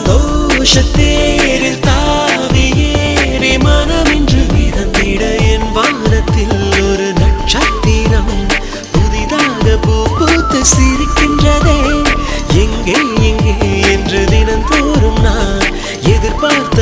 சந்தோஷத்தேரில் தாவியேறி மனமின்று மிதந்திட என் வானத்தில் ஒரு நட்சத்திரம் புதிதாக பூ பூத்து சிரிக்கின்றதே. எங்கே எங்கே என்று தினந்தோறும் நான் எதிர்பார்த்து